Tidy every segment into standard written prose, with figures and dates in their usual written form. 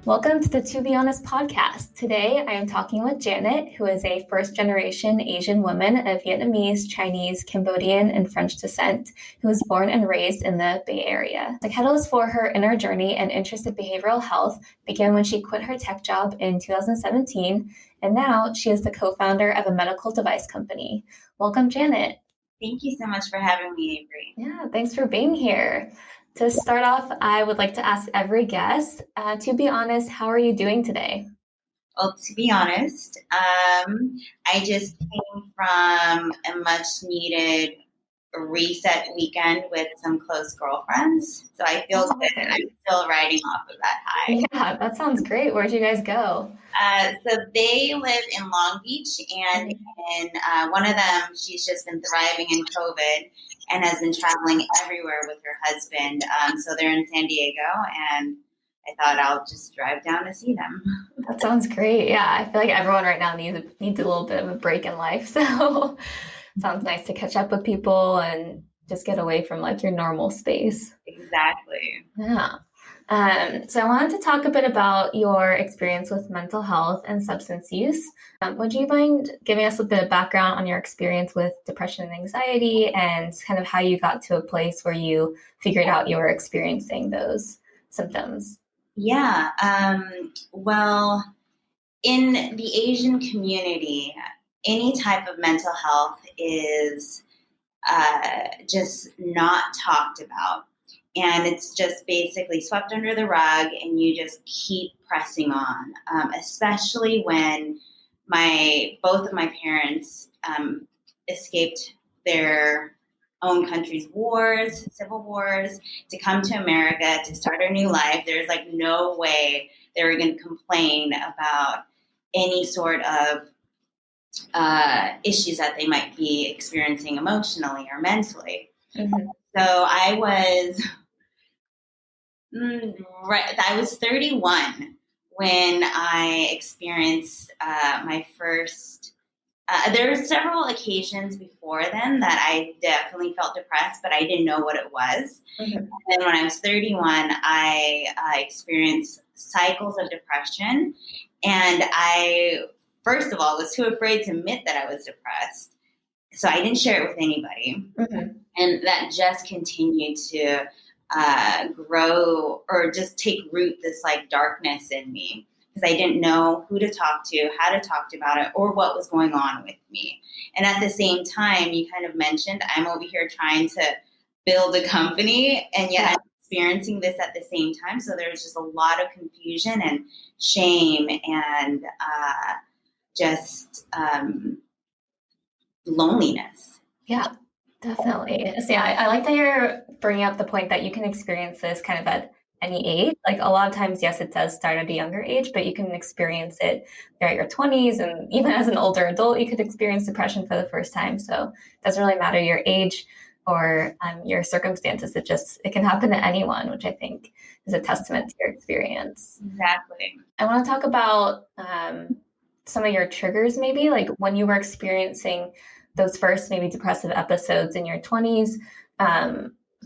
Welcome to the To Be Honest podcast. Today, I am talking with Jannet, who is a first-generation Asian woman of Vietnamese, Chinese, Cambodian, and French descent, who was born and raised in the Bay Area. The catalyst for her inner journey and interest in behavioral health began when she quit her tech job in 2017, and now she is the co-founder of a medical device company. Welcome, Jannet. Thank you so much for having me, Avery. Yeah, thanks for being here. To start off, I would like to ask every guest, to be honest, how are you doing today? Well, to be honest, I just came from a much needed reset weekend with some close girlfriends. So I feel good. I'm still riding off of that high. Yeah, that sounds great. Where'd you guys go? So they live in Long Beach, and one of them, she's just been thriving in COVID and has been traveling everywhere with her husband. So they're in San Diego, and I thought I'll just drive down to see them. That sounds great. Yeah, I feel like everyone right now needs a little bit of a break in life. So sounds nice to catch up with people and just get away from like your normal space. Exactly. Yeah. So I wanted to talk a bit about your experience with mental health and substance use. Would you mind giving us a bit of background on your experience with depression and anxiety and kind of how you got to a place where you figured out you were experiencing those symptoms? Yeah. Well, in the Asian community, any type of mental health is just not talked about. And it's just basically swept under the rug, and you just keep pressing on, especially when both of my parents escaped their own country's wars, civil wars, to come to America to start a new life. There's like no way they were going to complain about any sort of issues that they might be experiencing emotionally or mentally. Mm-hmm. So I was I was 31 when I experienced my first. There were several occasions before then that I definitely felt depressed, but I didn't know what it was. Mm-hmm. And then when I was 31, I experienced cycles of depression, and I, first of all, was too afraid to admit that I was depressed. So I didn't share it with anybody. Mm-hmm. And that just continued to grow or just take root, this like darkness in me, because I didn't know who to talk to, how to talk to about it, or what was going on with me. And at the same time, you kind of mentioned, I'm over here trying to build a company, and yet I'm experiencing this at the same time. So there was just a lot of confusion and shame and just loneliness. Yeah, definitely. So yeah, I like that you're bringing up the point that you can experience this kind of at any age. Like a lot of times, yes, it does start at a younger age, but you can experience it throughout your 20s. And even as an older adult, you could experience depression for the first time. So it doesn't really matter your age or your circumstances. It can happen to anyone, which I think is a testament to your experience. Exactly. I want to talk about some of your triggers, maybe like when you were experiencing those first maybe depressive episodes in your 20s.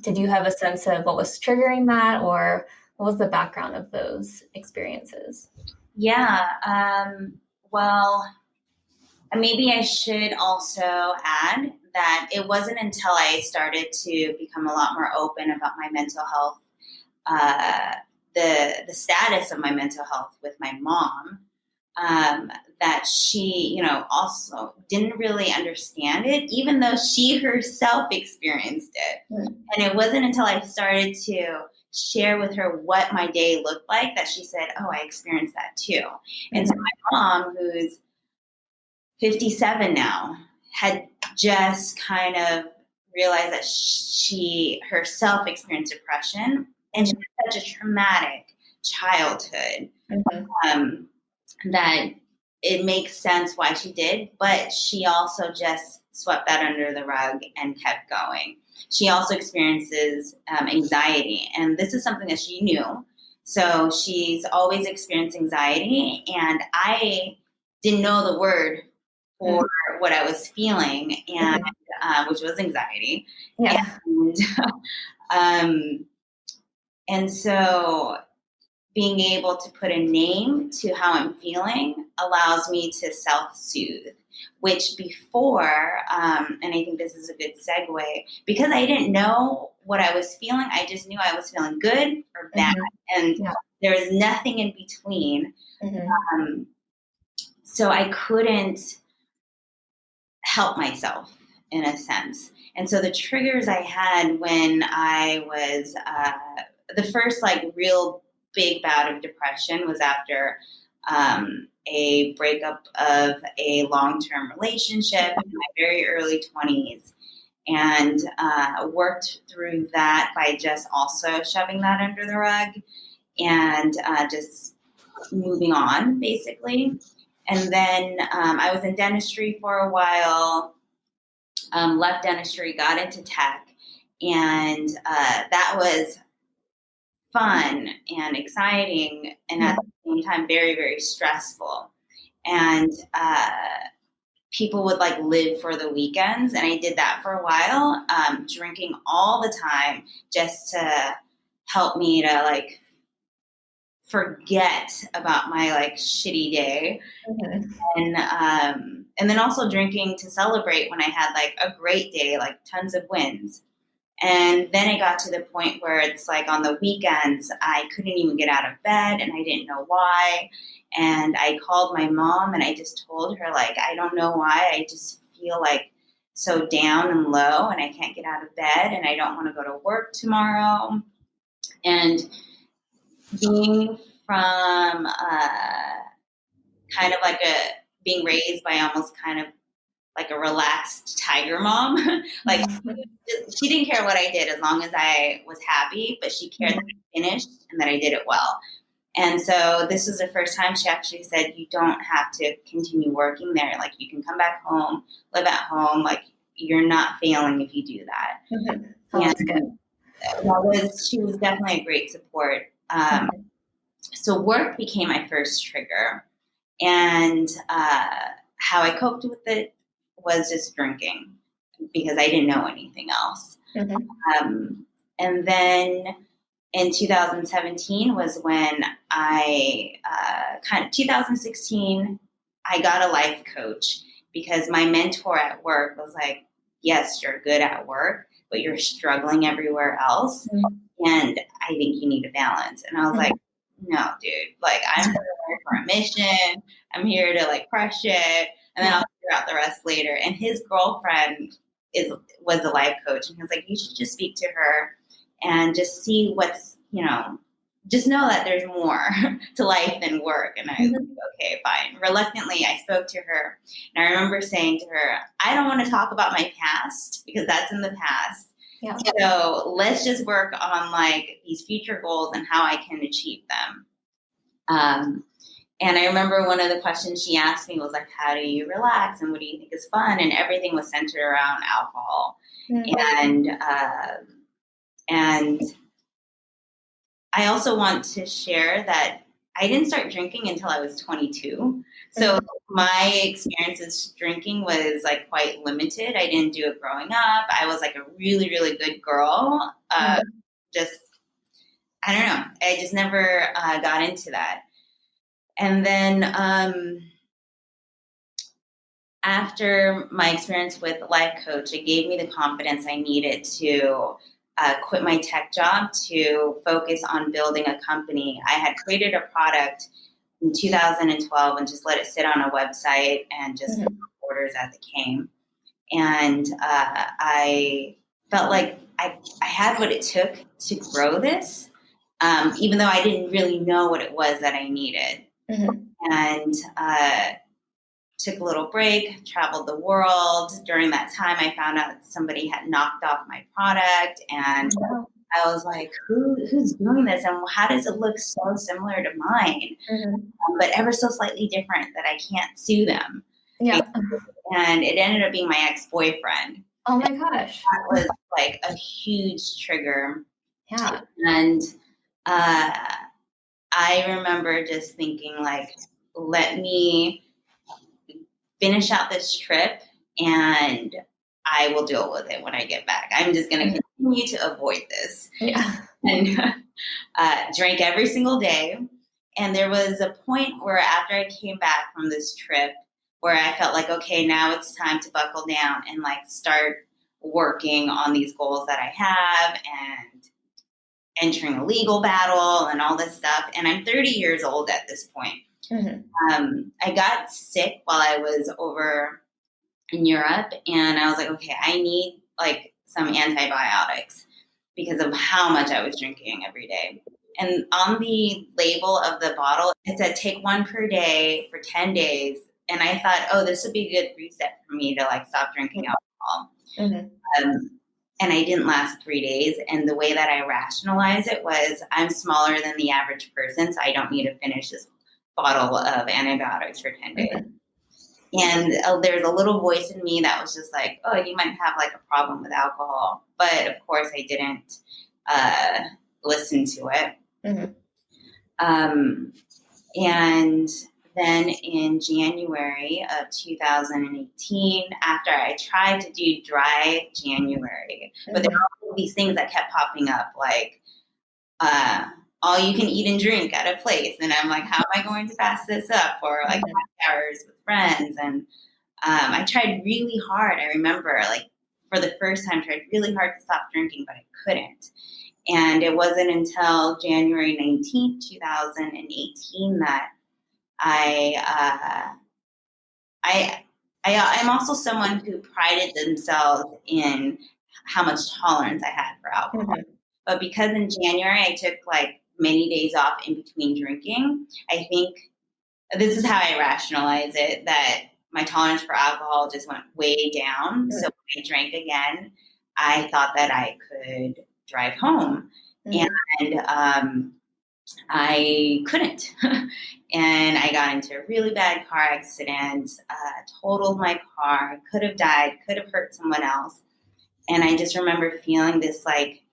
Did you have a sense of what was triggering that, or what was the background of those experiences? Yeah. Well, maybe I should also add that it wasn't until I started to become a lot more open about my mental health, the status of my mental health with my mom, that she, also didn't really understand it, even though she herself experienced it. Mm-hmm. And it wasn't until I started to share with her what my day looked like that she said, oh, I experienced that too. Mm-hmm. And so my mom, who's 57 now, had just kind of realized that she herself experienced depression, and she had such a traumatic childhood. Mm-hmm. That it makes sense why she did, but she also just swept that under the rug and kept going. She also experiences anxiety, and this is something that she knew. So she's always experienced anxiety, and I didn't know the word for what I was feeling, and which was anxiety. Yeah. And so being able to put a name to how I'm feeling allows me to self-soothe, which before, and I think this is a good segue, because I didn't know what I was feeling, I just knew I was feeling good or bad, and there was nothing in between. So I couldn't help myself in a sense. And so the triggers I had when I was, the first like real big bout of depression was after a breakup of a long-term relationship in my very early 20s, and worked through that by just also shoving that under the rug and just moving on, basically. And then I was in dentistry for a while, left dentistry, got into tech, and that was fun and exciting, and at the same time very, very stressful. And people would like live for the weekends, and I did that for a while, drinking all the time just to help me to like forget about my like shitty day. And then also drinking to celebrate when I had like a great day, like tons of wins. And then it got to the point where it's like on the weekends, I couldn't even get out of bed and I didn't know why. And I called my mom and I just told her, like, I don't know why. I just feel like so down and low and I can't get out of bed and I don't want to go to work tomorrow. And being from kind of like being raised by almost kind of like a relaxed tiger mom. Like she didn't care what I did as long as I was happy, but she cared that I finished and that I did it well. And so this was the first time she actually said, you don't have to continue working there. Like you can come back home, live at home. Like you're not failing if you do that. Oh, that's good. She was definitely a great support. So work became my first trigger. And how I coped with it was just drinking because I didn't know anything else. And then in 2017 was when 2016, I got a life coach because my mentor at work was like, yes, you're good at work, but you're struggling everywhere else. And I think you need a balance. And I was like, no, dude, like I'm here for a mission. I'm here to like crush it. And then I'll figure out the rest later. And his girlfriend was a life coach. And he was like, you should just speak to her and just see what's, just know that there's more to life than work. And I was like, okay, fine. Reluctantly, I spoke to her. And I remember saying to her, I don't want to talk about my past because that's in the past. Yeah. So let's just work on like these future goals and how I can achieve them. And I remember one of the questions she asked me was like, how do you relax? And what do you think is fun? And everything was centered around alcohol. And I also want to share that I didn't start drinking until I was 22. So my experiences drinking was like quite limited. I didn't do it growing up. I was like a really, really good girl. I don't know. I just never got into that. And then after my experience with the life coach, it gave me the confidence I needed to quit my tech job to focus on building a company. I had created a product in 2012 and just let it sit on a website and just orders as it came. And I felt like I had what it took to grow this, even though I didn't really know what it was that I needed. And took a little break, traveled the world. During that time, I found out somebody had knocked off my product, and I was like, who's doing this? And how does it look so similar to mine, but ever so slightly different that I can't sue them? Yeah. And it ended up being my ex-boyfriend. Oh my gosh. That was like a huge trigger. Yeah. And I remember just thinking like, let me finish out this trip and I will deal with it when I get back. I'm just going to continue to avoid this. Yeah. And drank every single day. And there was a point where after I came back from this trip where I felt like, okay, now it's time to buckle down and like start working on these goals that I have and entering a legal battle and all this stuff. And I'm 30 years old at this point. I got sick while I was over in Europe, and I was like, okay, I need like some antibiotics because of how much I was drinking every day. And on the label of the bottle, it said take one per day for 10 days. And I thought, oh, this would be a good reset for me to like stop drinking alcohol. And I didn't last 3 days. And the way that I rationalized it was I'm smaller than the average person, so I don't need to finish this bottle of antibiotics for 10 days. And there's a little voice in me that was just like, oh, you might have like a problem with alcohol. But of course I didn't listen to it. And then in January of 2018, after I tried to do dry January, but there were all these things that kept popping up, like all you can eat and drink at a place. And I'm like, how am I going to pass this up? Or like happy hours with friends. And I tried really hard. I remember like for the first time, tried really hard to stop drinking, but I couldn't. And it wasn't until January 19th, 2018 that I'm also someone who prided themselves in how much tolerance I had for alcohol. But because in January I took like many days off in between drinking, I think this is how I rationalize it, that my tolerance for alcohol just went way down. So when I drank again, I thought that I could drive home. And I couldn't. And I got into a really bad car accident, totaled my car, could have died, could have hurt someone else. And I just remember feeling this like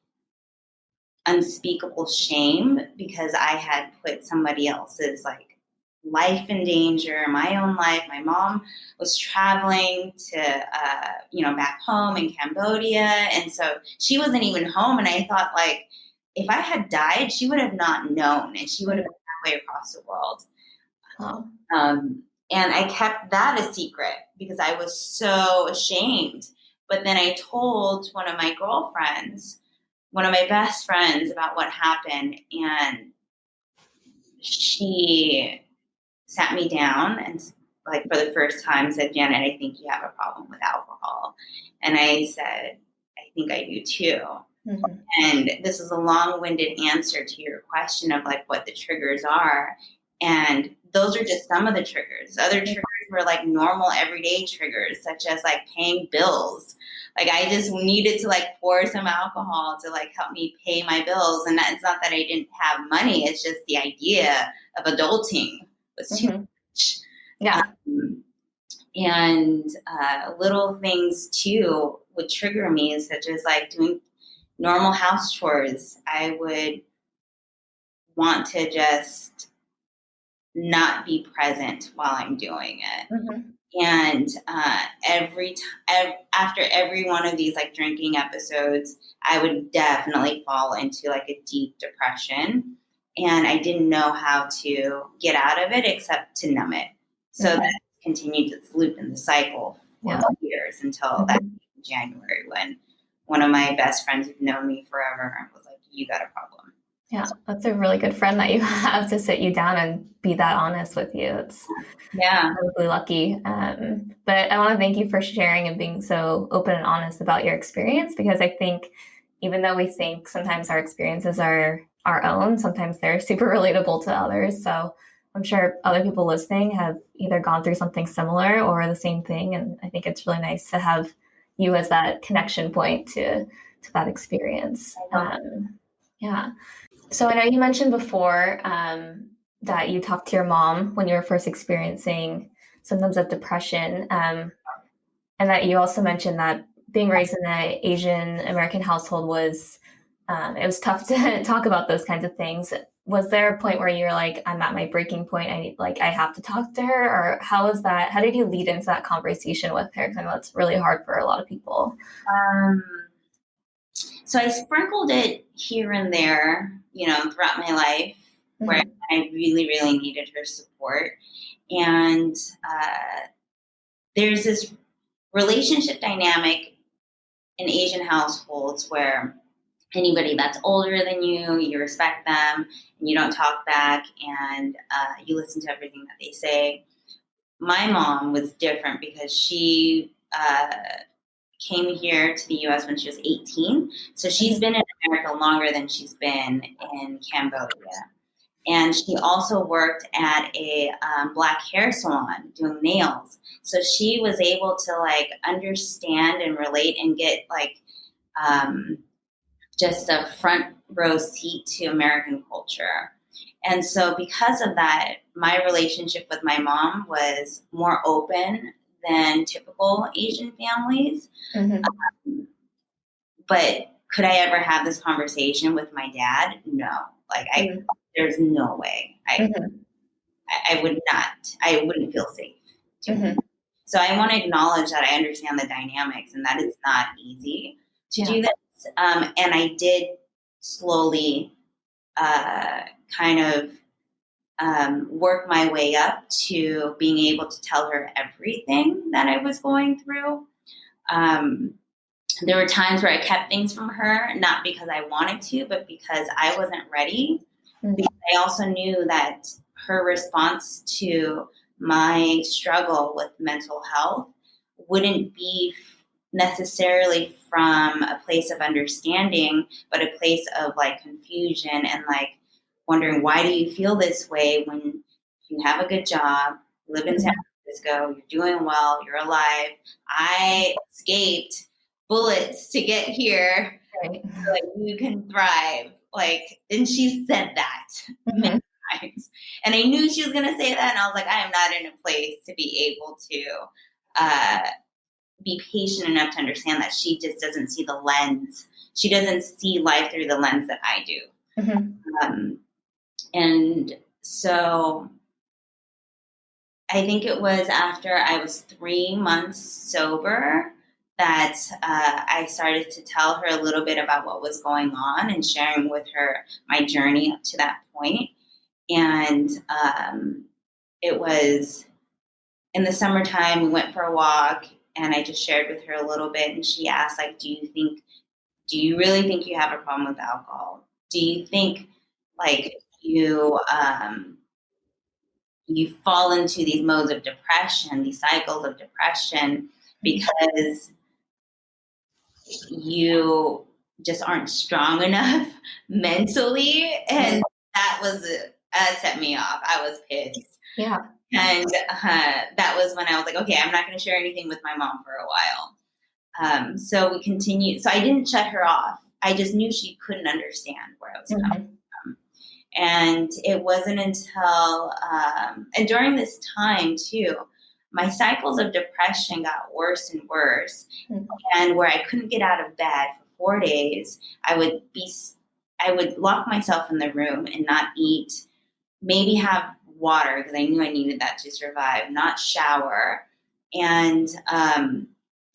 unspeakable shame because I had put somebody else's like life in danger, my own life. My mom was traveling to, back home in Cambodia. And so she wasn't even home. And I thought like, if I had died, she would have not known and she would have been halfway across the world. And I kept that a secret because I was so ashamed. But then I told one of my girlfriends, one of my best friends, about what happened. And she sat me down and like for the first time said, Janet, I think you have a problem with alcohol. And I said, I think I do too. And this is a long-winded answer to your question of like what the triggers are. And those are just some of the triggers. Other triggers were like normal everyday triggers, such as like paying bills. Like I just needed to like pour some alcohol to like help me pay my bills. And it's not that I didn't have money. It's just the idea of adulting was too much. And little things too would trigger me, such as like doing normal house chores. I would want to just not be present while I'm doing it. And after every one of these like drinking episodes, I would definitely fall into like a deep depression. And I didn't know how to get out of it except to numb it. So that continued this loop in the cycle for years until that January when one of my best friends who'd known me forever was like, you got a problem. Yeah, that's a really good friend that you have to sit you down and be that honest with you. It's really lucky. But I want to thank you for sharing and being so open and honest about your experience, because I think even though we think sometimes our experiences are our own, sometimes they're super relatable to others. So I'm sure other people listening have either gone through something similar or the same thing. And I think it's really nice to have you as that connection point to that experience. So I know you mentioned before that you talked to your mom when you were first experiencing symptoms of depression, and that you also mentioned that being raised in an Asian American household was it was tough to talk about those kinds of things. was there a point where you're like, I'm at my breaking point, I have to talk to her? Or how was that? How did you lead into that conversation with her? Because I know it's really hard for a lot of people. Um, so I sprinkled it here and there, throughout my life where I really, really needed her support. And there's this relationship dynamic in Asian households where anybody that's older than you respect them, and you don't talk back, and you listen to everything that they say. My mom was different because she came here to the U.S. when she was 18. So she's been in America longer than she's been in Cambodia. And she also worked at a black hair salon doing nails. So she was able to understand and relate and get just a front row seat to American culture. And so because of that, my relationship with my mom was more open than typical Asian families. But could I ever have this conversation with my dad? No. There's no way. I would not. I wouldn't feel safe. So I want to acknowledge that I understand the dynamics and that it's not easy to do this. And I did slowly work my way up to being able to tell her everything that I was going through. There were times where I kept things from her, not because I wanted to, but because I wasn't ready. Because I also knew that her response to my struggle with mental health wouldn't be necessarily from a place of understanding, but a place of confusion and wondering, why do you feel this way when you have a good job, live in San Francisco, you're doing well, you're alive. I escaped bullets to get here, so you can thrive. And she said that many times. And I knew she was going to say that. And I was like, I am not in a place to be able to be patient enough to understand that she just doesn't see the lens. She doesn't see life through the lens that I do. And so I think it was after I was 3 months sober that I started to tell her a little bit about what was going on and sharing with her my journey up to that point. And it was in the summertime, we went for a walk and I just shared with her a little bit. And she asked, do you really think you have a problem with alcohol? Do you think you fall into these modes of depression, these cycles of depression, because you just aren't strong enough mentally? And that set me off. I was pissed. Yeah. And that was when I was like, okay, I'm not going to share anything with my mom for a while. So we continued. So I didn't shut her off. I just knew she couldn't understand where I was coming from. And it wasn't until, and during this time too, my cycles of depression got worse and worse. And where I couldn't get out of bed for 4 days, I would lock myself in the room and not eat, maybe have water because I knew I needed that to survive, not shower. And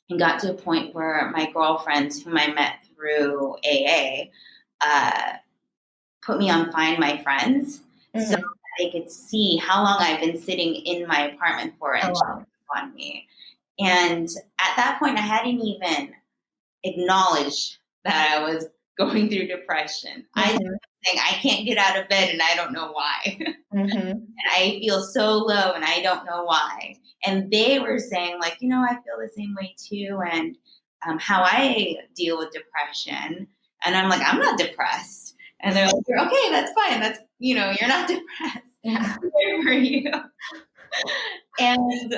it got to a point where my girlfriends, whom I met through AA, put me on Find My Friends so that they could see how long I've been sitting in my apartment for and checking on me. And at that point, I hadn't even acknowledged that I was going through depression. I just was saying, I can't get out of bed and I don't know why. And I feel so low and I don't know why. And they were saying I feel the same way too. And how I deal with depression. And I'm like, I'm not depressed. And they're like, okay, that's fine. That's, you're not depressed. Yeah. Where were you? And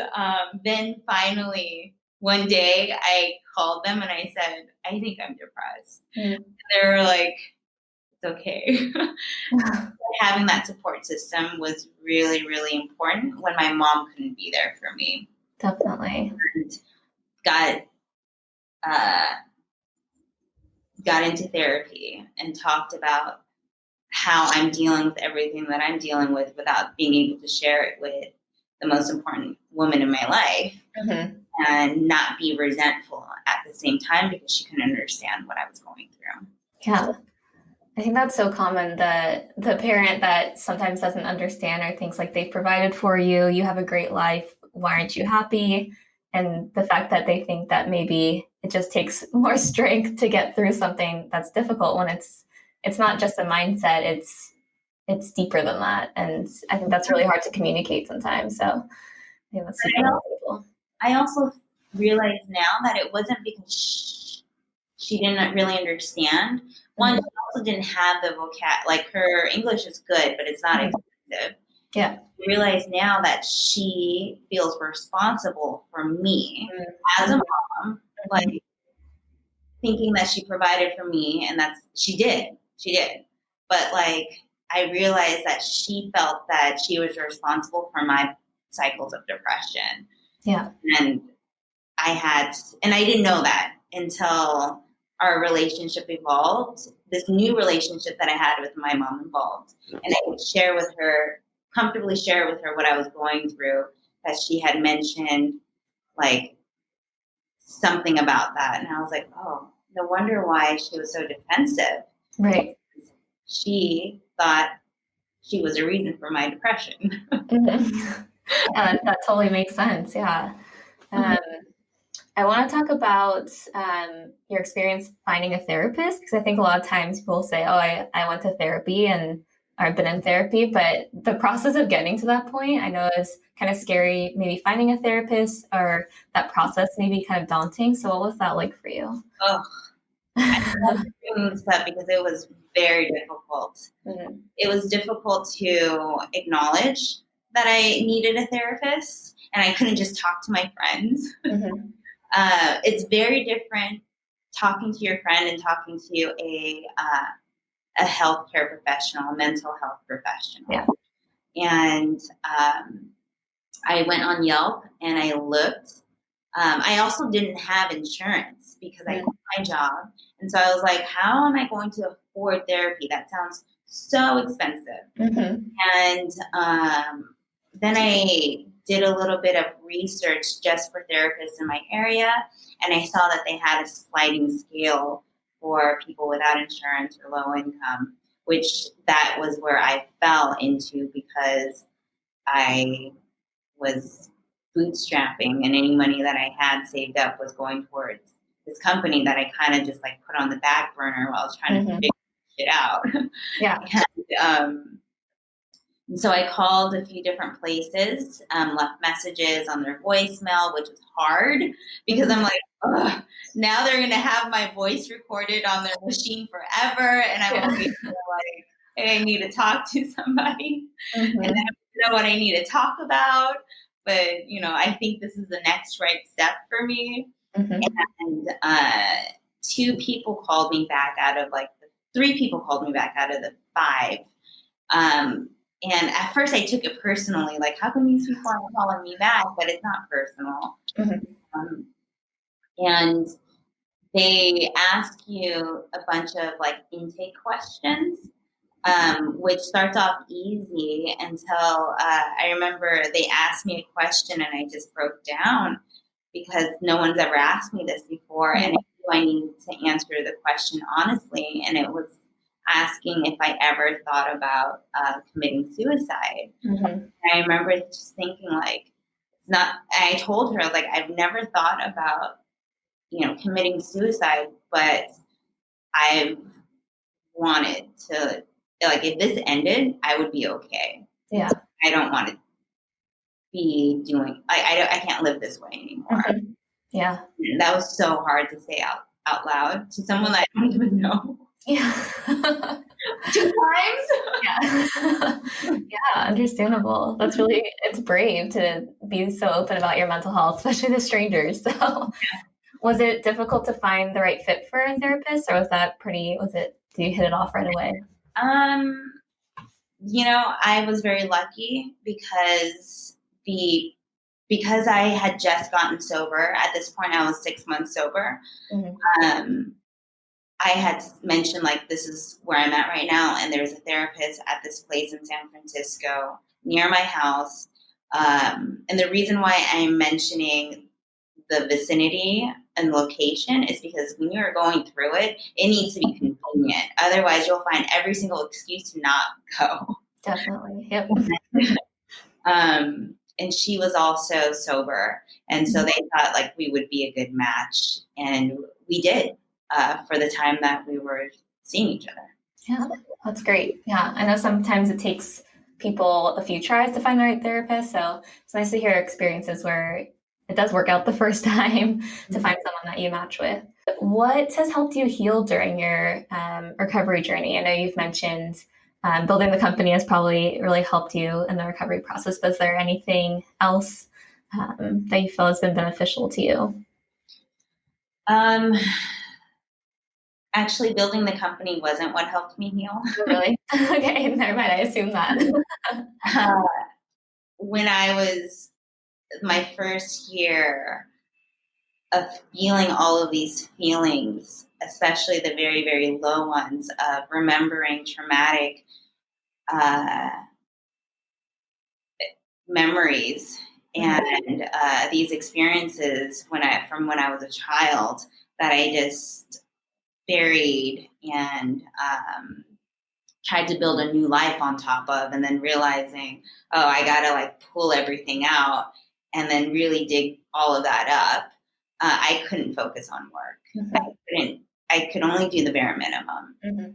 then finally, one day I called them and I said, I think I'm depressed. And they were like, it's okay. Having that support system was really, really important when my mom couldn't be there for me. Definitely. And got into therapy and talked about how I'm dealing with everything that I'm dealing with without being able to share it with the most important woman in my life, and not be resentful at the same time because she couldn't understand what I was going through. Yeah. I think that's so common, that the parent that sometimes doesn't understand or thinks like they've provided for you, you have a great life, why aren't you happy? And the fact that they think that maybe it just takes more strength to get through something that's difficult, when it's not just a mindset, it's deeper than that. And I think that's really hard to communicate sometimes. So I think that's super relatable. I also realize now that it wasn't because she didn't really understand. One, she also didn't have the vocab, like her English is good, but it's not extensive. Yeah. I realize now that she feels responsible for me as a mom, like thinking that she provided for me, and she did. But like, I realized that she felt that she was responsible for my cycles of depression. Yeah. And I didn't know that until our relationship evolved. This new relationship that I had with my mom evolved. And I could comfortably share with her what I was going through, that she had mentioned like something about that. And I was like, oh, no wonder why she was so defensive. Right. She thought she was a reason for my depression. Yeah, that totally makes sense. Yeah. I want to talk about your experience finding a therapist, because I think a lot of times people say, oh, I went to therapy or I've been in therapy, but the process of getting to that point, I know, is kind of scary. Maybe finding a therapist, or that process may be kind of daunting. So what was that like for you? Oh, I love bringing this up because it was very difficult. It was difficult to acknowledge that I needed a therapist, and I couldn't just talk to my friends. It's very different talking to your friend and talking to a healthcare professional, a mental health professional. Yeah. And I went on Yelp and I looked. I also didn't have insurance because I quit my job. And so I was like, how am I going to afford therapy? That sounds so expensive. And then I did a little bit of research just for therapists in my area, and I saw that they had a sliding scale for people without insurance or low income, which that was where I fell into because I was bootstrapping, and any money that I had saved up was going towards this company that I kind of just like put on the back burner while I was trying to figure shit out. Yeah. And so I called a few different places, left messages on their voicemail, which was hard because I'm like, ugh, now they're going to have my voice recorded on their machine forever. And I won't be able to, like, hey, I need to talk to somebody. And I don't know what I need to talk about. But, you know, I think this is the next right step for me. And three people called me back out of the 5. And at first I took it personally, like, how come these people aren't calling me back? But it's not personal. And they ask you a bunch of like intake questions, which starts off easy until I remember they asked me a question and I just broke down because no one's ever asked me this before. And I knew I needed to answer the question honestly. And it was asking if I ever thought about committing suicide. And I remember just thinking like, I told her, I was like, I've never thought about, you know, committing suicide, but I've wanted to, like, if this ended, I would be okay. Yeah. I don't want to be doing, I can't live this way anymore. Yeah. And that was so hard to say out loud to someone that I don't even know. Yeah. 2 times? Yeah. Yeah, understandable. It's brave to be so open about your mental health, especially to strangers. So was it difficult to find the right fit for a therapist, or did you hit it off right away? You know, I was very lucky because I had just gotten sober. At this point, I was 6 months sober. I had mentioned, like, this is where I'm at right now, and there's a therapist at this place in San Francisco near my house. And the reason why I'm mentioning the vicinity and location is because when you're going through it, it needs to be convenient. Otherwise, you'll find every single excuse to not go. Definitely. Yep. And she was also sober. And so they thought like we would be a good match. And we did for the time that we were seeing each other. Yeah, that's great. Yeah, I know sometimes it takes people a few tries to find the right therapist. So it's nice to hear experiences where it does work out the first time to find someone that you match with. What has helped you heal during your recovery journey? I know you've mentioned building the company has probably really helped you in the recovery process, but is there anything else that you feel has been beneficial to you? Actually, building the company wasn't what helped me heal. Oh, really? Okay, never mind. I assume that. When I was my first year of feeling all of these feelings, especially the very, very low ones of remembering traumatic memories and these experiences from when I was a child that I just buried and tried to build a new life on top of, and then realizing, oh, I gotta like pull everything out and then really dig all of that up. I couldn't focus on work. Mm-hmm. I could only do the bare minimum. Mm-hmm.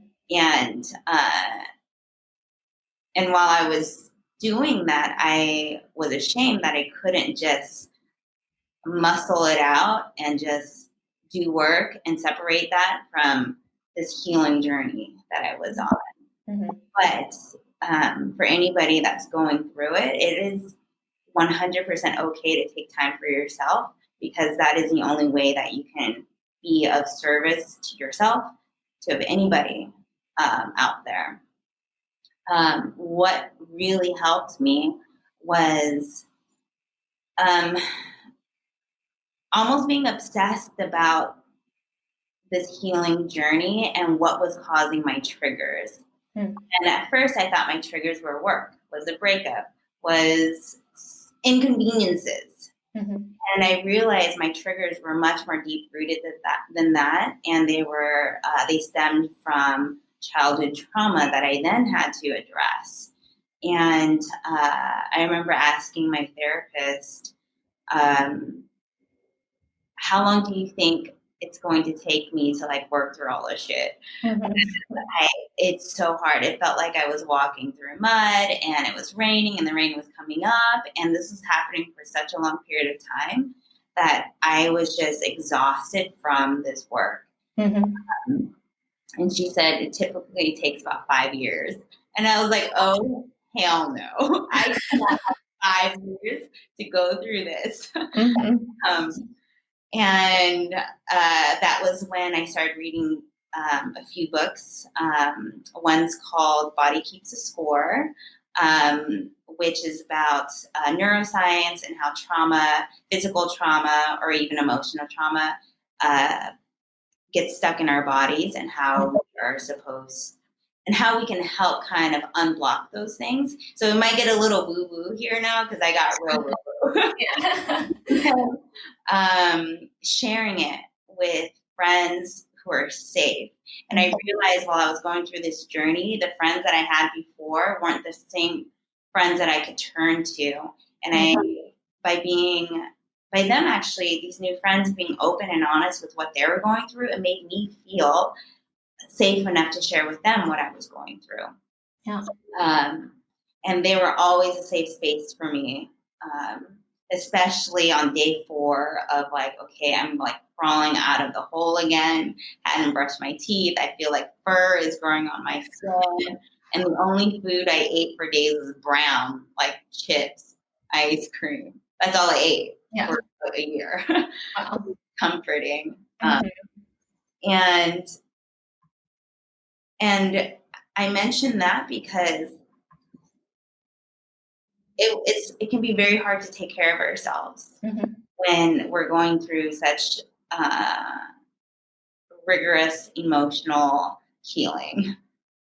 And while I was doing that, I was ashamed that I couldn't just muscle it out and just do work and separate that from this healing journey that I was on. Mm-hmm. But for anybody that's going through it, it is 100% okay to take time for yourself, because that is the only way that you can be of service to yourself, to anybody out there. What really helped me was almost being obsessed about this healing journey and what was causing my triggers. And at first I thought my triggers were work, was a breakup, was inconveniences. And I realized my triggers were much more deep rooted than that. And they stemmed from childhood trauma that I then had to address. And I remember asking my therapist, how long do you think it's going to take me to like work through all this shit? It's so hard. It felt like I was walking through mud, and it was raining, and the rain was coming up, and this was happening for such a long period of time that I was just exhausted from this work. And she said it typically takes about 5 years. And I was like, oh, hell no. I cannot have 5 years to go through this. And that was when I started reading a few books. One's called Body Keeps a Score, which is about neuroscience and how trauma, physical trauma, or even emotional trauma gets stuck in our bodies, and how we are supposed, and how we can help kind of unblock those things. So we might get a little woo-woo here now because I got real woo-woo. Sharing it with friends who are safe. And I realized while I was going through this journey, the friends that I had before weren't the same friends that I could turn to. And by them actually, these new friends being open and honest with what they were going through, it made me feel safe enough to share with them what I was going through. And they were always a safe space for me. Especially on day 4 of like, okay, I'm like crawling out of the hole again, hadn't brushed my teeth. I feel like fur is growing on my skin. And the only food I ate for days was brown, like chips, ice cream. That's all I ate for a year. Wow. Comforting. And I mentioned that because it can be very hard to take care of ourselves when we're going through such rigorous emotional healing.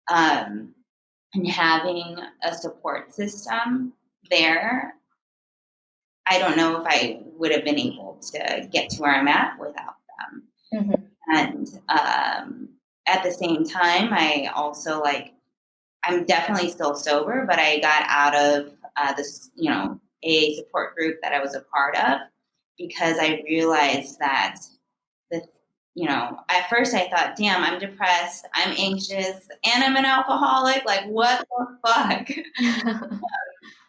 And having a support system there, I don't know if I would have been able to get to where I'm at without them. Mm-hmm. And at the same time, I also I'm definitely still sober, but I got out of this, a support group that I was a part of because I realized that at first I thought, damn, I'm depressed, I'm anxious, and I'm an alcoholic. Like, what the fuck?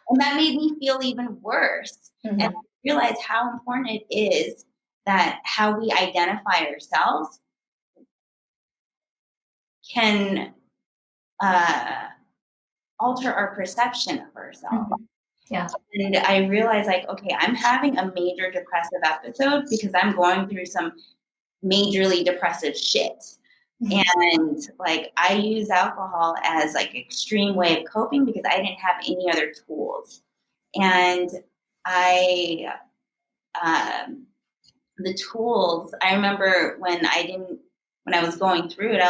And that made me feel even worse. Mm-hmm. And I realized how important it is that how we identify ourselves can alter our perception of ourselves. Mm-hmm. Yeah. And I realized, okay, I'm having a major depressive episode because I'm going through some majorly depressive shit. And I use alcohol as extreme way of coping because I didn't have any other tools. And the tools, I remember when I was going through it,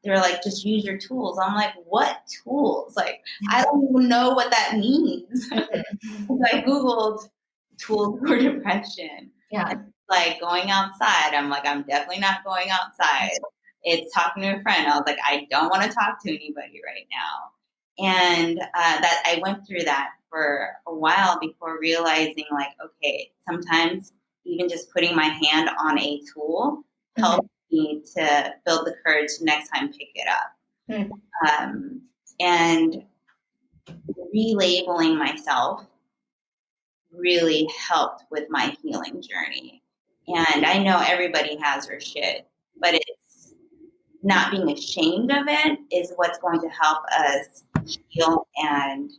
they were like, just use your tools. I'm like, what tools? I don't even know what that means. So I Googled tools for depression. Yeah. And going outside. I'm like, I'm definitely not going outside. It's talking to a friend. I was like, I don't want to talk to anybody right now. And that I went through that for a while before realizing okay, sometimes even just putting my hand on a tool helps me to build the courage to next time pick it up. And relabeling myself really helped with my healing journey. And I know everybody has her shit, but it's not being ashamed of it is what's going to help us heal and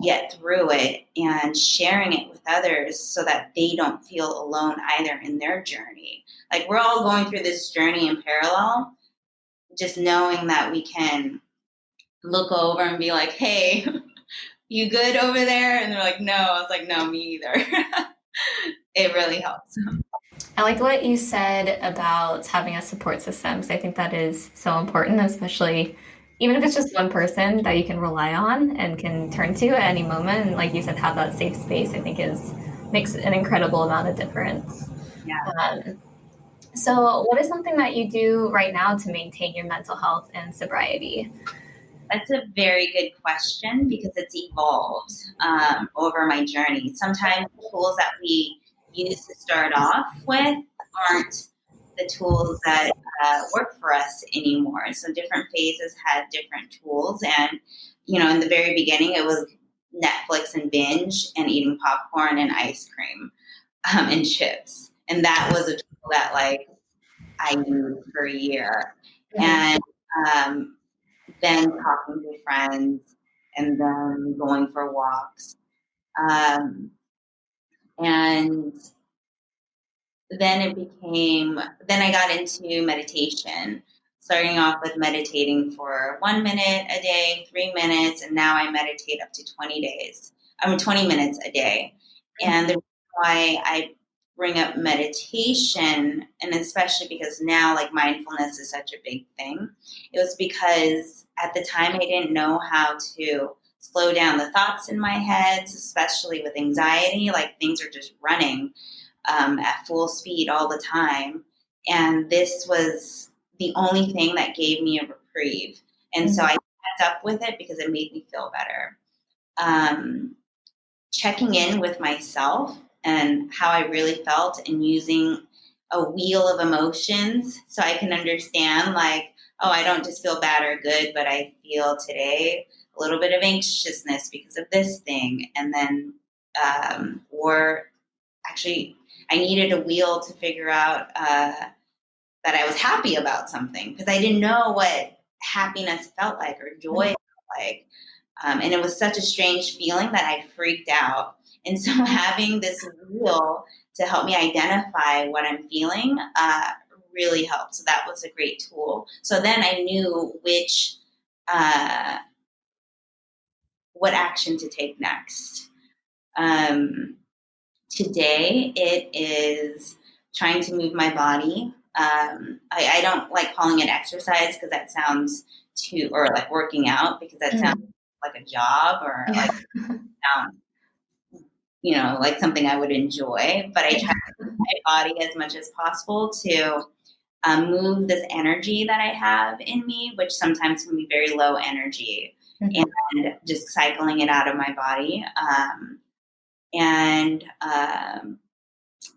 get through it, and sharing it with others so that they don't feel alone either in their journey. We're all going through this journey in parallel, just knowing that we can look over and be like, hey, you good over there? And they're like, no. I was like, no, me either. It really helps. I like what you said about having a support system, because I think that is so important, especially even if it's just one person that you can rely on and can turn to at any moment. And like you said, have that safe space, I think makes an incredible amount of difference. Yeah. So what is something that you do right now to maintain your mental health and sobriety? That's a very good question because it's evolved over my journey. Sometimes the tools that we use to start off with aren't the tools that work for us anymore. So different phases had different tools. And, in the very beginning, it was Netflix and binge and eating popcorn and ice cream and chips. And that was a tool that I used for a year. And then talking to friends, and then going for walks. And then I got into meditation, starting off with meditating for 1 minute a day, 3 minutes, and now I meditate up to 20 minutes a day. And the reason why I bring up meditation, and especially because now mindfulness is such a big thing, it was because at the time I didn't know how to slow down the thoughts in my head, especially with anxiety. Things are just running at full speed all the time. And this was the only thing that gave me a reprieve. And so I kept up with it because it made me feel better. Checking in with myself and how I really felt, and using a wheel of emotions so I can understand I don't just feel bad or good, but I feel today a little bit of anxiousness because of this thing. And then, or actually I needed a wheel to figure out that I was happy about something, because I didn't know what happiness felt like or joy felt like. And it was such a strange feeling that I freaked out. And so having this wheel to help me identify what I'm feeling really helped. So that was a great tool. So then I knew what action to take next. Today it is trying to move my body. I don't like calling it exercise because that sounds too, or like working out because that sounds like a job or like, like something I would enjoy. But I try to move my body as much as possible to move this energy that I have in me, which sometimes can be very low energy, and just cycling it out of my body.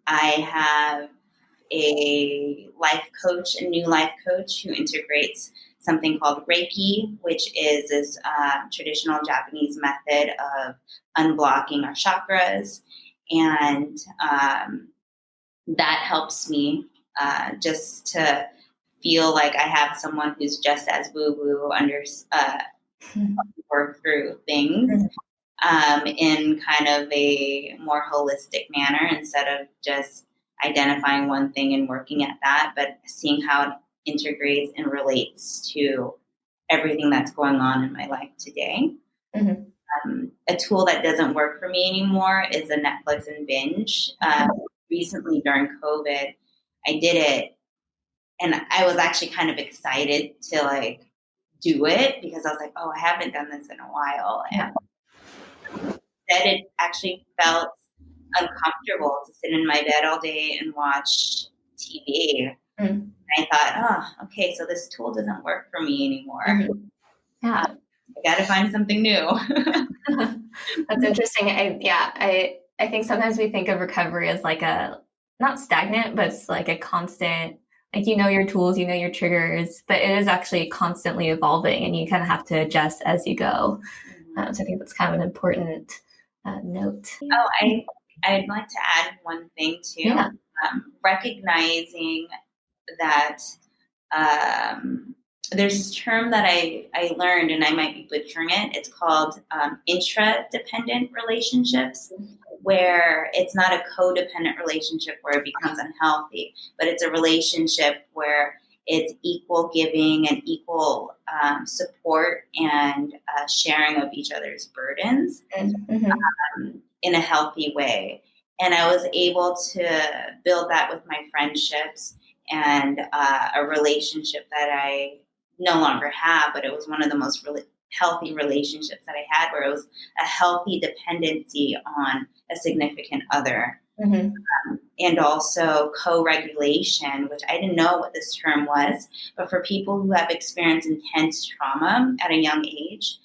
I have a new life coach who integrates something called Reiki, which is this traditional Japanese method of unblocking our chakras. And that helps me just to feel like I have someone who's just as woo-woo work through things in kind of a more holistic manner instead of just identifying one thing and working at that, but seeing how it integrates and relates to everything that's going on in my life today. A tool that doesn't work for me anymore is a Netflix and binge. Recently during COVID, I did it, and I was actually kind of excited to like do it because I was like, oh, I haven't done this in a while. And instead, it actually felt uncomfortable to sit in my bed all day and watch TV. And I thought, oh, okay, so this tool doesn't work for me anymore. Yeah. I got to find something new. That's interesting. I think sometimes we think of recovery as like not stagnant, but it's like a constant, like, your tools, your triggers, but it is actually constantly evolving and you kind of have to adjust as you go. So I think that's kind of an important note. Oh, I'd like to add one thing too. Yeah. Recognizing that there's this term that I learned, and I might be butchering it. It's called intra-dependent relationships, where it's not a codependent relationship where it becomes unhealthy, but it's a relationship where it's equal giving and equal support and sharing of each other's burdens in a healthy way. And I was able to build that with my friendships and a relationship that I no longer have, but it was one of the most healthy relationships that I had, where it was a healthy dependency on a significant other. And also co-regulation, which I didn't know what this term was, but for people who have experienced intense trauma at a young age.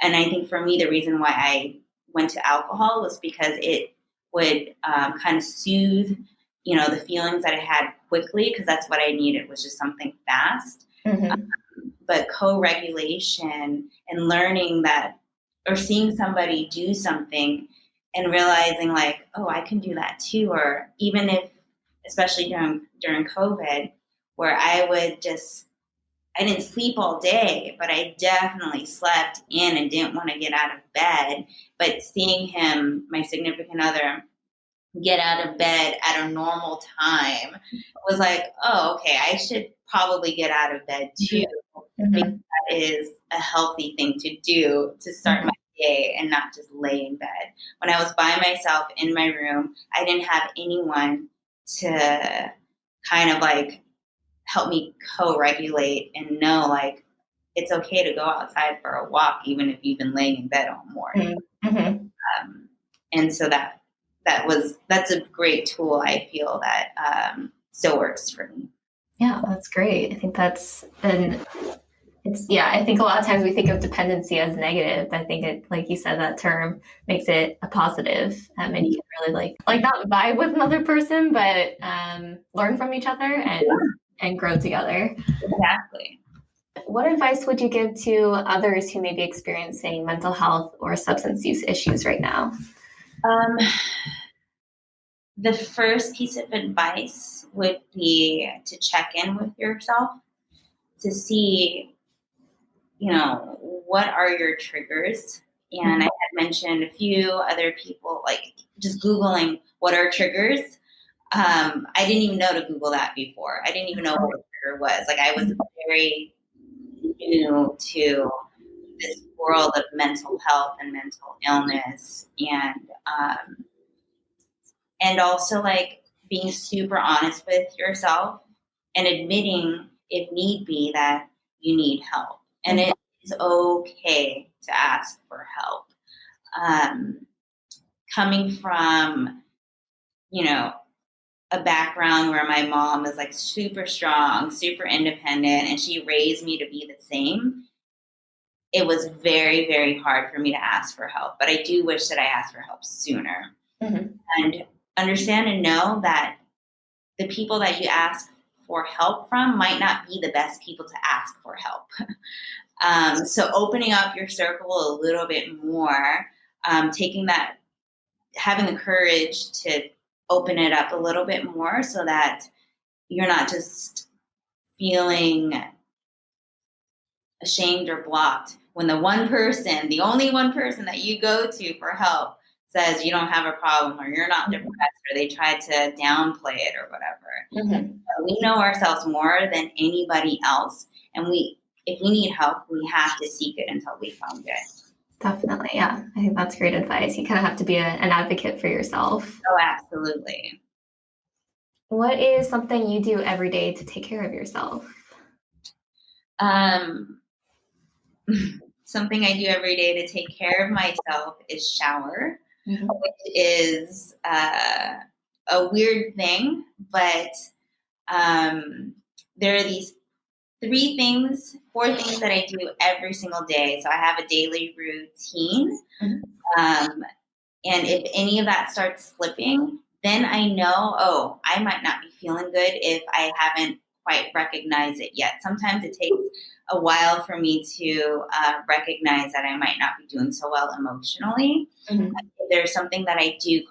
And I think for me, the reason why I went to alcohol was because it would kind of soothe, the feelings that I had quickly, because that's what I needed, was just something fast. But co-regulation and learning that, or seeing somebody do something and realizing like, oh, I can do that too. Or even if, especially during COVID, where I didn't sleep all day, but I definitely slept in and didn't want to get out of bed. But seeing him, my significant other, get out of bed at a normal time was like, oh, okay, I should probably get out of bed too. Because that is a healthy thing to do to start my day and not just lay in bed. When I was by myself in my room, I didn't have anyone to kind of like help me co-regulate and know like it's okay to go outside for a walk even if you've been laying in bed all morning. And so that's a great tool. I feel that still works for me. Yeah, that's great. I think I think a lot of times we think of dependency as negative. I think it, like you said, that term makes it a positive, and you can really like not vibe with another person, but learn from each other and grow together. Exactly. What advice would you give to others who may be experiencing mental health or substance use issues right now? The first piece of advice would be to check in with yourself to see, what are your triggers? And I had mentioned a few other people, like just Googling what are triggers. I didn't even know to Google that before. I didn't even know what a trigger was. Like I was very new to this world of mental health and mental illness, and also like being super honest with yourself and admitting, if need be, that you need help. And it is okay to ask for help. Coming from, a background where my mom is like super strong, super independent, and she raised me to be the same, it was very, very hard for me to ask for help. But I do wish that I asked for help sooner. And understand and know that the people that you ask for help from might not be the best people to ask for help. So opening up your circle a little bit more, having the courage to open it up a little bit more so that you're not just feeling ashamed or blocked when the only one person that you go to for help says you don't have a problem or you're not depressed or they try to downplay it or whatever. We know ourselves more than anybody else. And if we need help, we have to seek it until we find it. Definitely. Yeah. I think that's great advice. You kind of have to be an advocate for yourself. Oh, absolutely. What is something you do every day to take care of yourself? Something I do every day to take care of myself is shower, which is a weird thing, but there are these 4 things that I do every single day. So I have a daily routine. And if any of that starts slipping, then I know, I might not be feeling good if I haven't quite recognized it yet. Sometimes it takes a while for me to recognize that I might not be doing so well emotionally. If there's something that I do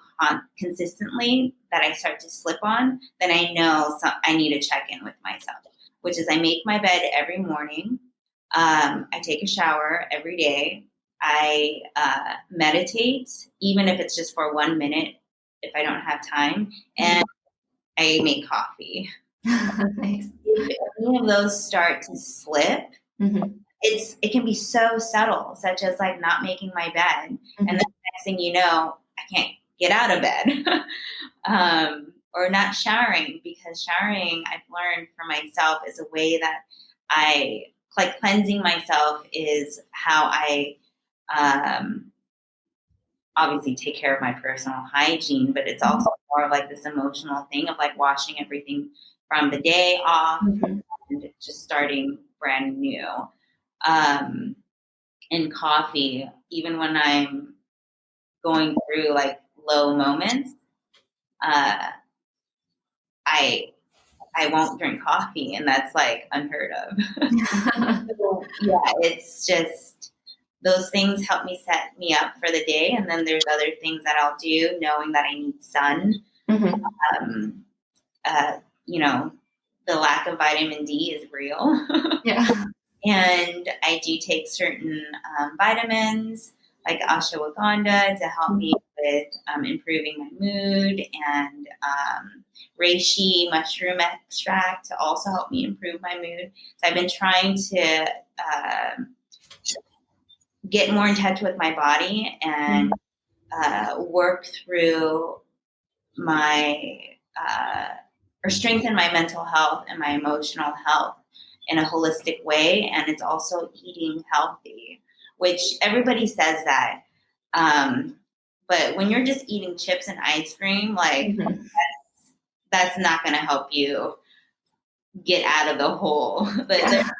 consistently that I start to slip on, then I know I need to check in with myself, which is I make my bed every morning. I take a shower every day. I meditate, even if it's just for 1 minute, if I don't have time, and I make coffee. Nice. If any of those start to slip, it can be so subtle, such as like not making my bed, and then the next thing you know, I can't get out of bed, or not showering, because showering, I've learned for myself, is a way that cleansing myself is how I obviously take care of my personal hygiene, but it's also more of like this emotional thing of like washing everything from the day off and just starting brand new. And coffee, even when I'm going through like low moments, I won't drink coffee, and that's like unheard of. So, yeah, it's just those things help me set me up for the day, and then there's other things that I'll do knowing that I need sun. The lack of vitamin D is real. And I do take certain vitamins like ashwagandha to help me with improving my mood, and reishi mushroom extract to also help me improve my mood. So I've been trying to get more in touch with my body and work through or strengthen my mental health and my emotional health in a holistic way. And it's also eating healthy, which everybody says that. But when you're just eating chips and ice cream, like that's not going to help you get out of the hole. But there's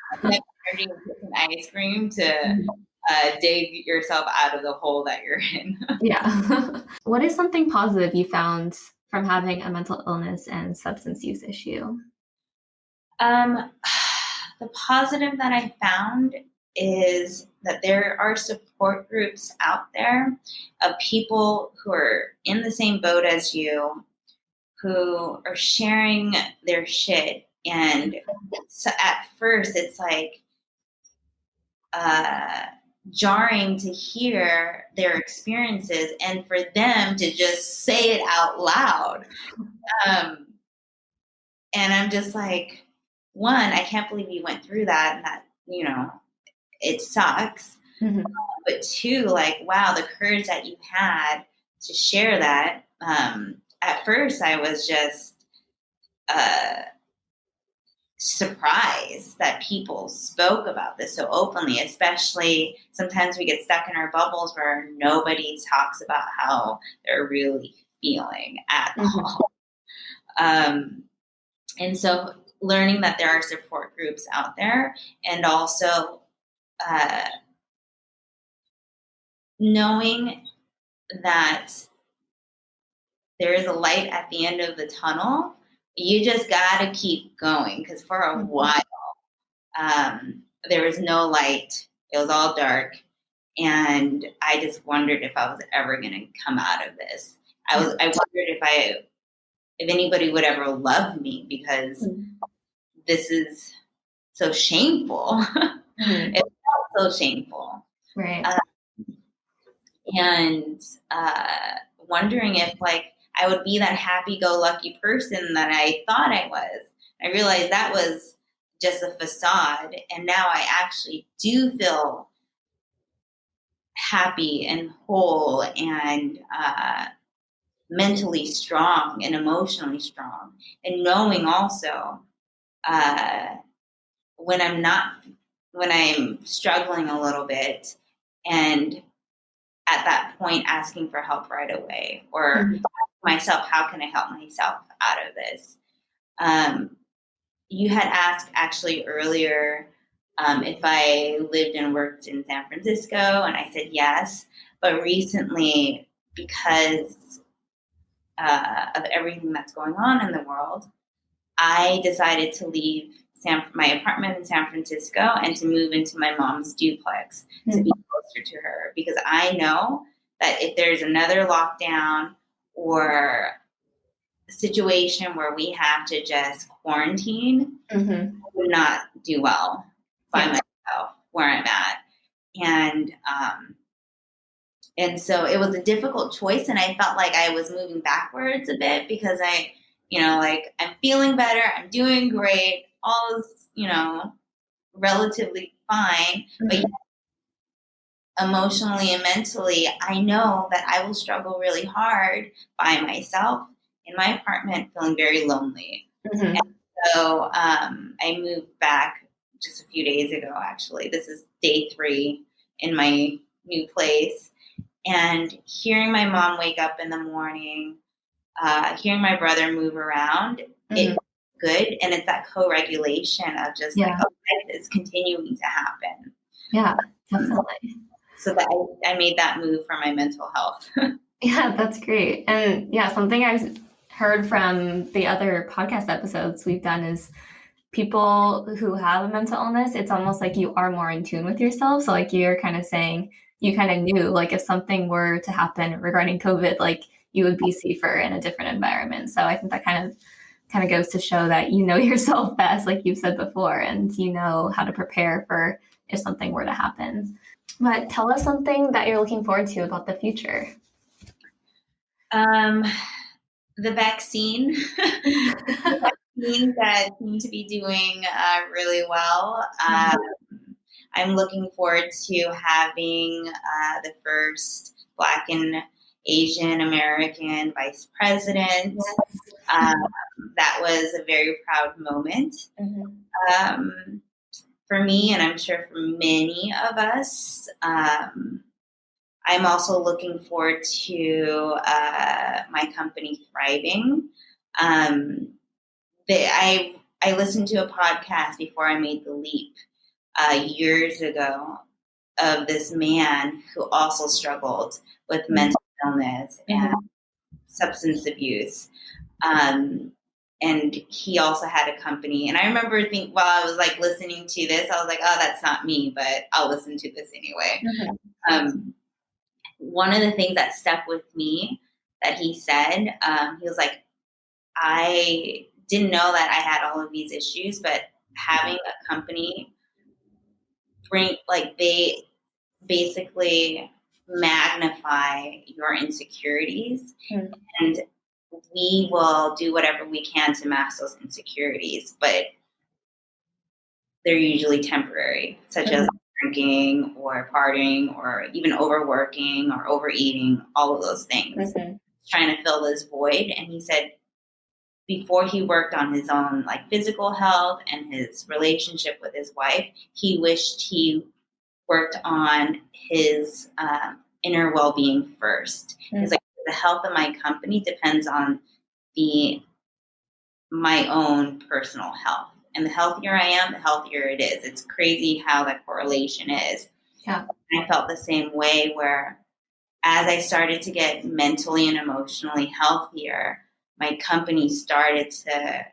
eating chips and ice cream to dig yourself out of the hole that you're in. What is something positive you found from having a mental illness and substance use issue? The positive that I found is that there are support groups out there of people who are in the same boat as you, who are sharing their shit. And so at first it's like jarring to hear their experiences and for them to just say it out loud. And I'm just like, one, I can't believe you went through that, and that, it sucks. But two, like, wow, the courage that you had to share that. at first I was just surprised that people spoke about this so openly, especially sometimes we get stuck in our bubbles where nobody talks about how they're really feeling at all. And so learning that there are support groups out there, and also knowing that there is a light at the end of the tunnel. You just got to keep going, because for a while, there was no light. It was all dark. And I just wondered if I was ever going to come out of this. I wondered if anybody would ever love me, because this is so shameful. It felt so shameful. Right. And wondering if I would be that happy-go-lucky person that I thought I was. I realized that was just a facade, and now I actually do feel happy and whole and mentally strong and emotionally strong. And knowing also when I'm struggling a little bit, and at that point asking for help right away, or myself, how can I help myself out of this? You had asked actually earlier if I lived and worked in San Francisco, and I said yes. But recently, because of everything that's going on in the world, I decided to leave my apartment in San Francisco and to move into my mom's duplex to be closer to her, because I know that if there's another lockdown or situation where we have to just quarantine, I would not do well by myself where I'm at. And so it was a difficult choice, and I felt like I was moving backwards a bit, because I'm feeling better, I'm doing great, all is, relatively fine, but emotionally and mentally, I know that I will struggle really hard by myself in my apartment, feeling very lonely. And so I moved back just a few days ago, actually. This is day 3 in my new place. And hearing my mom wake up in the morning, hearing my brother move around, it's good. And it's that co-regulation of just life is continuing to happen. Yeah, definitely. So that I made that move for my mental health. Yeah, that's great. And yeah, something I've heard from the other podcast episodes we've done is people who have a mental illness, it's almost like you are more in tune with yourself. So you're kind of saying, you kind of knew if something were to happen regarding COVID, you would be safer in a different environment. So I think that kind of goes to show that you know yourself best, like you've said before, and you know how to prepare for if something were to happen. But tell us something that you're looking forward to about the future. The vaccine. The vaccine that seem to be doing really well. I'm looking forward to having the first Black and Asian American vice president. That was a very proud moment for me, and I'm sure for many of us. I'm also looking forward to my company thriving. I listened to a podcast before I made the leap years ago of this man who also struggled with mental illness and substance abuse. And he also had a company. And I remember thinking, while I was listening to this, I was like, oh, that's not me, but I'll listen to this anyway. One of the things that stuck with me that he said, he was like, I didn't know that I had all of these issues, but having a company they basically magnify your insecurities, and we will do whatever we can to mask those insecurities, but they're usually temporary, such as drinking or partying or even overworking or overeating, all of those things. trying to fill this void. And he said before he worked on his own like physical health and his relationship with his wife, he wished he worked on his inner well-being first. He's like, the health of my company depends on my own personal health. And the healthier I am, the healthier it is. It's crazy how that correlation is. Yeah. I felt the same way, where as I started to get mentally and emotionally healthier, my company started to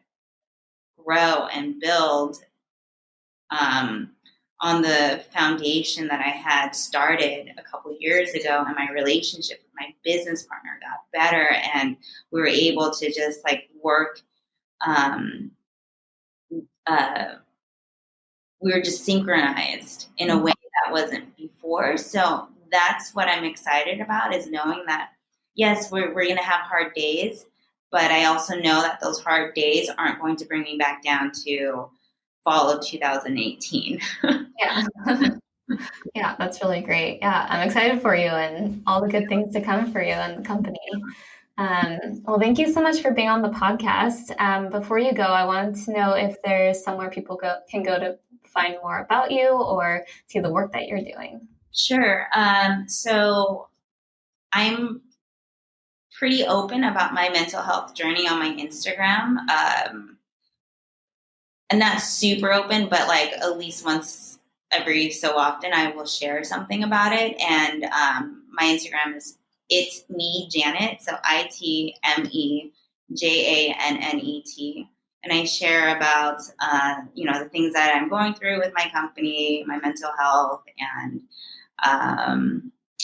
grow and build on the foundation that I had started a couple years ago, and my relationship with my business partner got better, and we were able to just like work. We were just synchronized in a way that wasn't before. So that's what I'm excited about, is knowing that, yes, we're going to have hard days, but I also know that those hard days aren't going to bring me back down to fall of 2018. Yeah. Yeah, that's really great. Yeah, I'm excited for you and all the good things to come for you and the company. Well, thank you so much for being on the podcast. Before you go, I wanted to know if there's somewhere people can go to find more about you or see the work that you're doing. Sure. So I'm pretty open about my mental health journey on my Instagram. And not super open, but like at least once every so often I will share something about it. And my Instagram is It's Me Jannet, so ITMEJANNET. And I share about the things that I'm going through with my company, my mental health, and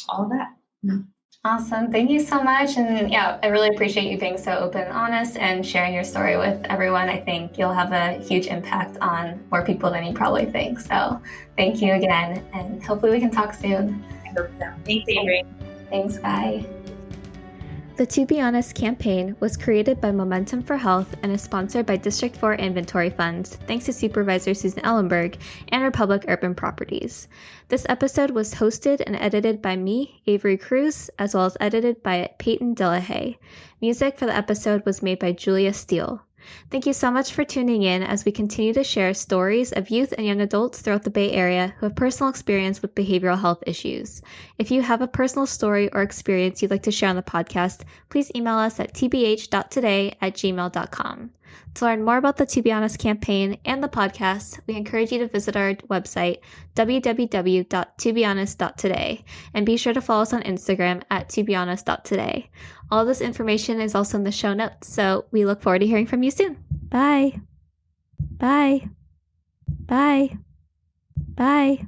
all of that. Awesome. Thank you so much. And yeah, I really appreciate you being so open and honest and sharing your story with everyone. I think you'll have a huge impact on more people than you probably think. So thank you again, and hopefully we can talk soon. I hope so. Thanks, Avery. Thanks. Bye. The To Be Honest campaign was created by Momentum for Health and is sponsored by District 4 Inventory Funds, thanks to Supervisor Susan Ellenberg and Republic Urban Properties. This episode was hosted and edited by me, Avery Cruz, as well as edited by Peyton Dillehay. Music for the episode was made by Julia Steele. Thank you so much for tuning in as we continue to share stories of youth and young adults throughout the Bay Area who have personal experience with behavioral health issues. If you have a personal story or experience you'd like to share on the podcast, please email us at tbh.today@gmail.com. To learn more about the To Be Honest campaign and the podcast, we encourage you to visit our website, www.tobehonest.today, and be sure to follow us on Instagram at tobehonest.today. All this information is also in the show notes, so we look forward to hearing from you soon. Bye. Bye. Bye. Bye.